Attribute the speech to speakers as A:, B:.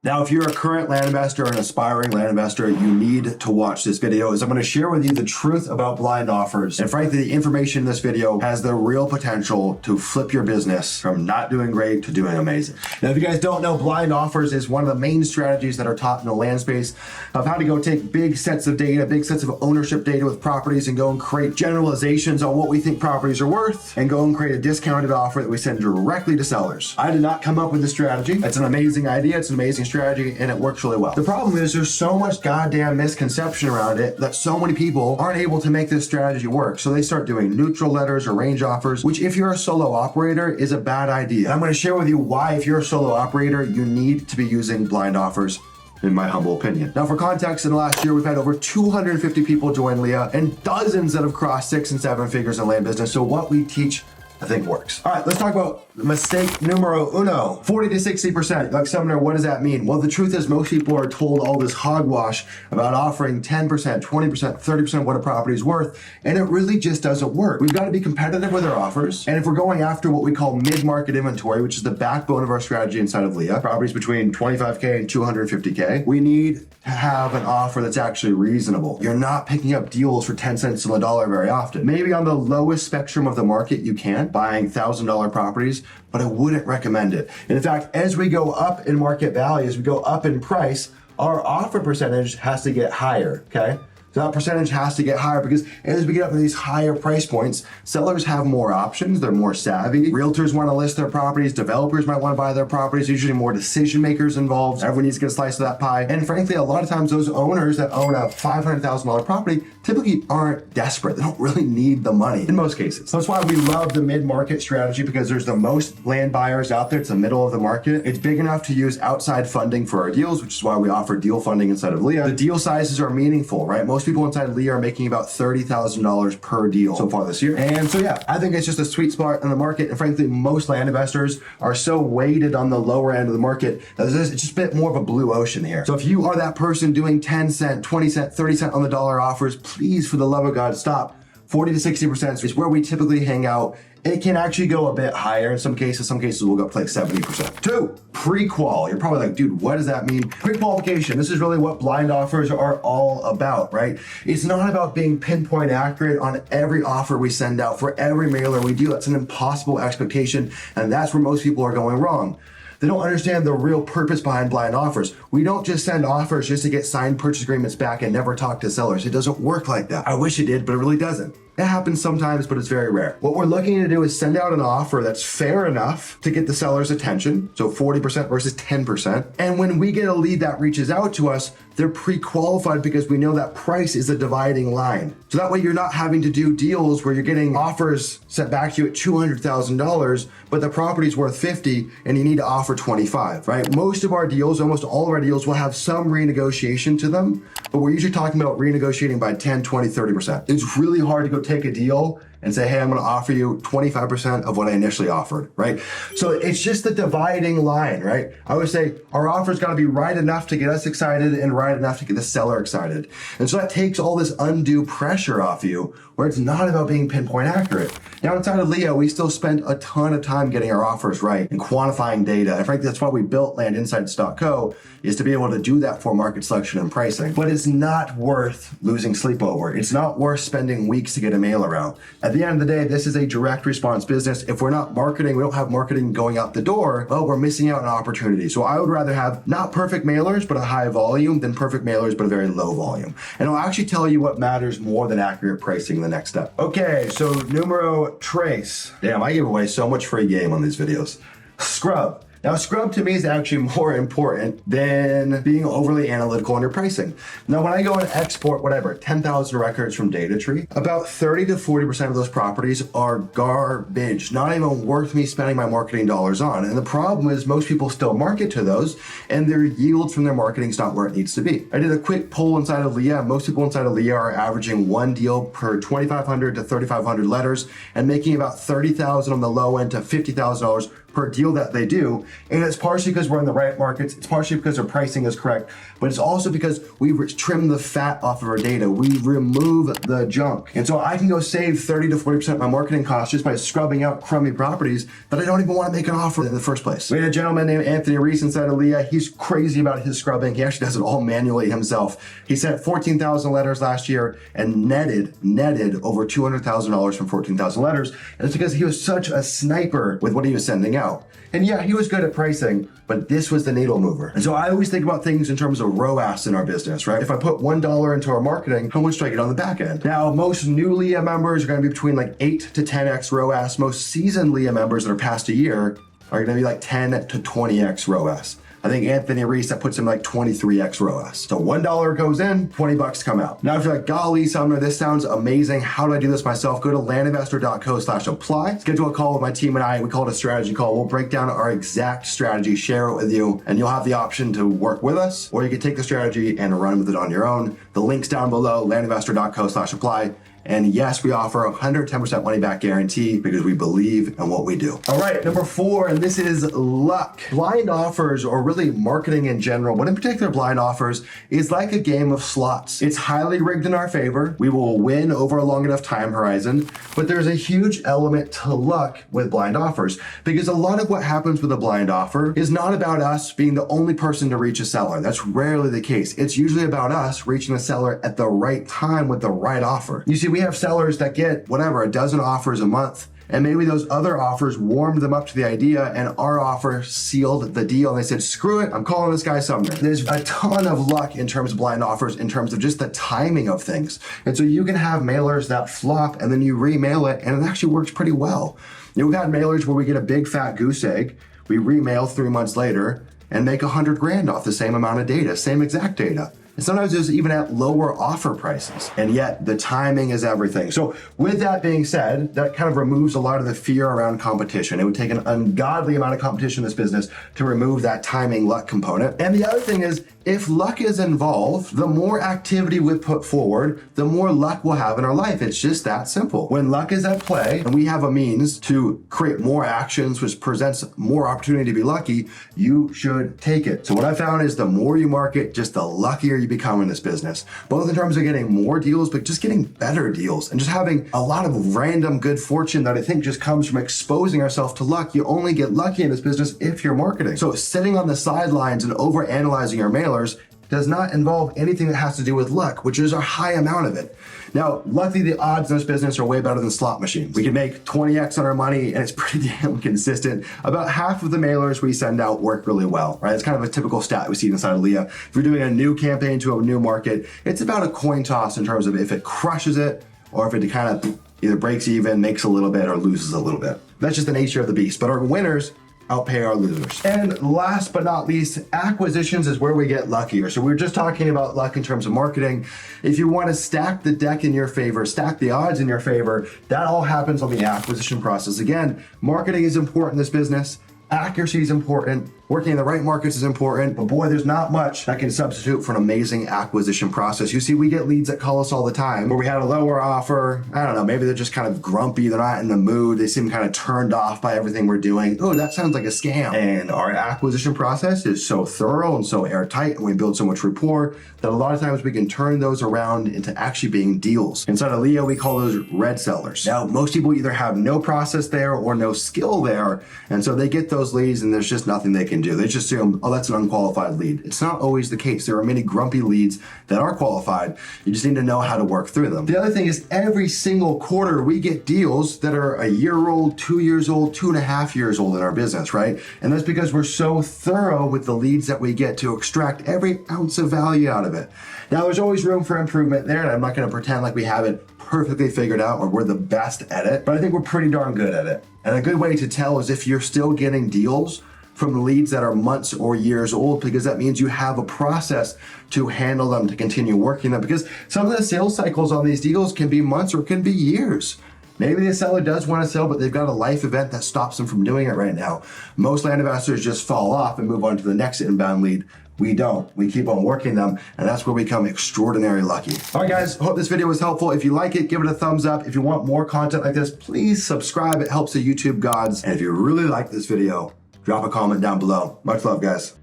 A: Now, if you're a current land investor or an aspiring land investor, you need to watch this video, as I'm going to share with you the truth about blind offers. And frankly, the information in this video has the real potential to flip your business from not doing great to doing amazing. Now, if you guys don't know, blind offers is one of the main strategies that are taught in the land space of how to go take big sets of data, big sets of ownership data with properties and go and create generalizations on what we think properties are worth and go and create a discounted offer that we send directly to sellers. I did not come up with this strategy. It's an amazing idea. It's an amazing strategy, and it works really well. The problem is there's so much goddamn misconception around it that so many people aren't able to make this strategy work. So they start doing neutral letters or range offers, which if you're a solo operator is a bad idea. And I'm going to share with you why, if you're a solo operator, you need to be using blind offers, in my humble opinion. Now, for context, in the last year, we've had over 250 people join Leah and dozens that have crossed 6 and 7 figures in land business. So what we teach, I think, works. All right, let's talk about mistake numero uno, 40 to 60%. Like, Sumner, what does that mean? Well, the truth is most people are told all this hogwash about offering 10%, 20%, 30% what a property is worth, and it really just doesn't work. We've got to be competitive with our offers, and if we're going after what we call mid-market inventory, which is the backbone of our strategy inside of Leah, properties between 25K and 250K, we need to have an offer that's actually reasonable. You're not picking up deals for 10 cents on the dollar very often. Maybe on the lowest spectrum of the market you can, buying $1,000 properties, but I wouldn't recommend it. And in fact, as we go up in market value, as we go up in price, our offer percentage has to get higher, okay? So that percentage has to get higher because as we get up to these higher price points, sellers have more options, they're more savvy. Realtors want to list their properties, developers might want to buy their properties, usually more decision makers involved. Everyone needs to get a slice of that pie. And frankly, a lot of times those owners that own a $500,000 property typically aren't desperate. They don't really need the money in most cases. So that's why we love the mid-market strategy, because there's the most land buyers out there. It's the middle of the market. It's big enough to use outside funding for our deals, which is why we offer deal funding inside of Leah. The deal sizes are meaningful, right? Most people inside Leah are making about $30,000 per deal so far this year. And so yeah, I think it's just a sweet spot in the market. And frankly, most land investors are so weighted on the lower end of the market that it's just a bit more of a blue ocean here. So if you are that person doing 10 cent, 20 cent, 30 cent on the dollar offers, please, for the love of God, stop. 40 to 60% is where we typically hang out. It can actually go a bit higher in some cases. Some cases will go up to like 70%. 2, pre-qual. You're probably like, dude, what does that mean? Pre-qualification. This is really what blind offers are all about, right? It's not about being pinpoint accurate on every offer we send out for every mailer we do. That's an impossible expectation, and that's where most people are going wrong. They don't understand the real purpose behind blind offers. We don't just send offers just to get signed purchase agreements back and never talk to sellers. It doesn't work like that. I wish it did, but it really doesn't. It happens sometimes, but it's very rare. What we're looking to do is send out an offer that's fair enough to get the seller's attention, so 40% versus 10%. And when we get a lead that reaches out to us, they're pre-qualified because we know that price is a dividing line. So that way you're not having to do deals where you're getting offers sent back to you at $200,000, but the property's worth 50 and you need to offer 25, right? Most of our deals, almost all of our deals will have some renegotiation to them, but we're usually talking about renegotiating by 10, 20, 30%. It's really hard to go take a deal and say, hey, I'm going to offer you 25% of what I initially offered, right? So it's just the dividing line, right? I always say our offer's got to be right enough to get us excited and right enough to get the seller excited. And so that takes all this undue pressure off you, where it's not about being pinpoint accurate. Now, inside of Leah, we still spend a ton of time getting our offers right and quantifying data. And frankly, that's why we built LandInsights.co, is to be able to do that for market selection and pricing. But it's not worth losing sleep over. It's not worth spending weeks to get a mailer out. At the end of the day, this is a direct response business. If we're not marketing, we don't have marketing going out the door, well, we're missing out on opportunity. So I would rather have not perfect mailers, but a high volume, than perfect mailers, but a very low volume. And I'll actually tell you what matters more than accurate pricing in the next step. Okay, so numero tres. Damn, I give away so much free game on these videos. Scrub. Now, scrub to me is actually more important than being overly analytical on your pricing. Now, when I go and export whatever, 10,000 records from DataTree, about 30 to 40% of those properties are garbage, not even worth me spending my marketing dollars on. And the problem is most people still market to those, and their yield from their marketing is not where it needs to be. I did a quick poll inside of Leah. Most people inside of Leah are averaging one deal per 2,500 to 3,500 letters and making about $30,000 on the low end to $50,000 per deal that they do. And it's partially because we're in the right markets. It's partially because their pricing is correct, but it's also because we trim the fat off of our data. We remove the junk. And so I can go save 30 to 40% of my marketing costs just by scrubbing out crummy properties that I don't even want to make an offer in the first place. We had a gentleman named Anthony Reese inside of Leah. He's crazy about his scrubbing. He actually does it all manually himself. He sent 14,000 letters last year and netted over $200,000 from 14,000 letters. And it's because he was such a sniper with what he was sending out. And yeah, he was good at pricing, but this was the needle mover. And so I always think about things in terms of ROAS in our business, right? If I put $1 into our marketing, how much do I get on the back end? Now, most new Leah members are going to be between like 8 to 10x ROAS. Most seasoned Leah members that are past a year are going to be like 10 to 20x ROAS. I think Anthony Reese, that puts him like 23x ROAS. So $1 goes in, 20 bucks come out. Now, if you're like, golly, Sumner, this sounds amazing. How do I do this myself? Go to landinvestor.co/apply. Schedule a call with my team and I. We call it a strategy call. We'll break down our exact strategy, share it with you, and you'll have the option to work with us, or you can take the strategy and run with it on your own. The link's down below, landinvestor.co/apply. And yes, we offer 110% money back guarantee because we believe in what we do. All right, number 4, and this is luck. Blind offers, or really marketing in general, but in particular blind offers, is like a game of slots. It's highly rigged in our favor. We will win over a long enough time horizon, but there's a huge element to luck with blind offers because a lot of what happens with a blind offer is not about us being the only person to reach a seller. That's rarely the case. It's usually about us reaching a seller at the right time with the right offer. You see, we have sellers that get whatever, a dozen offers a month. And maybe those other offers warmed them up to the idea and our offer sealed the deal. And they said, screw it, I'm calling this guy Sumner. There's a ton of luck in terms of blind offers, in terms of just the timing of things. And so you can have mailers that flop and then you remail it and it actually works pretty well. You know, we've had mailers where we get a big fat goose egg, we remail 3 months later and make $100,000 off the same amount of data, same exact data. And sometimes it's even at lower offer prices. And yet the timing is everything. So with that being said, that kind of removes a lot of the fear around competition. It would take an ungodly amount of competition in this business to remove that timing luck component. And the other thing is, if luck is involved, the more activity we put forward, the more luck we'll have in our life. It's just that simple. When luck is at play and we have a means to create more actions, which presents more opportunity to be lucky, you should take it. So what I found is the more you market, just the luckier you become in this business, both in terms of getting more deals, but just getting better deals and just having a lot of random good fortune that I think just comes from exposing ourselves to luck. You only get lucky in this business if you're marketing. So sitting on the sidelines and overanalyzing your mailers does not involve anything that has to do with luck, which is a high amount of it. Now, luckily, the odds in this business are way better than slot machines. We can make 20x on our money, and it's pretty damn consistent. About half of the mailers we send out work really well, right? It's kind of a typical stat we see inside of Leah. If you're doing a new campaign to a new market, it's about a coin toss in terms of if it crushes it or if it kind of either breaks even, makes a little bit, or loses a little bit. That's just the nature of the beast. But our winners outpay our losers. And last but not least, acquisitions is where we get luckier. So we were just talking about luck in terms of marketing. If you want to stack the deck in your favor, stack the odds in your favor, that all happens on the acquisition process. Again, marketing is important in this business. Accuracy is important. Working in the right markets is important, but boy, there's not much that can substitute for an amazing acquisition process. You see, we get leads that call us all the time where we had a lower offer. I don't know, maybe they're just kind of grumpy. They're not in the mood. They seem kind of turned off by everything we're doing. Oh, that sounds like a scam. And our acquisition process is so thorough and so airtight, and we build so much rapport that a lot of times we can turn those around into actually being deals. Inside of Leah, we call those red sellers. Now, most people either have no process there or no skill there, and so they get those leads and there's just nothing they can do. They just assume, oh, that's an unqualified lead. It's not always the case. There are many grumpy leads that are qualified. You just need to know how to work through them. The other thing is every single quarter we get deals that are a year old, 2 years old, 2.5 years old in our business, right? And that's because we're so thorough with the leads that we get to extract every ounce of value out of it. Now, there's always room for improvement there, and I'm not going to pretend like we have it perfectly figured out or we're the best at it, but I think we're pretty darn good at it. And a good way to tell is if you're still getting deals from the leads that are months or years old, because that means you have a process to handle them, to continue working them, because some of the sales cycles on these deals can be months or can be years. Maybe the seller does want to sell, but they've got a life event that stops them from doing it right now. Most land investors just fall off and move on to the next inbound lead. We don't. We keep on working them, and that's where we become extraordinarily lucky. All right, guys, hope this video was helpful. If you like it, give it a thumbs up. If you want more content like this, please subscribe. It helps the YouTube gods. And if you really like this video, drop a comment down below. Much love, guys.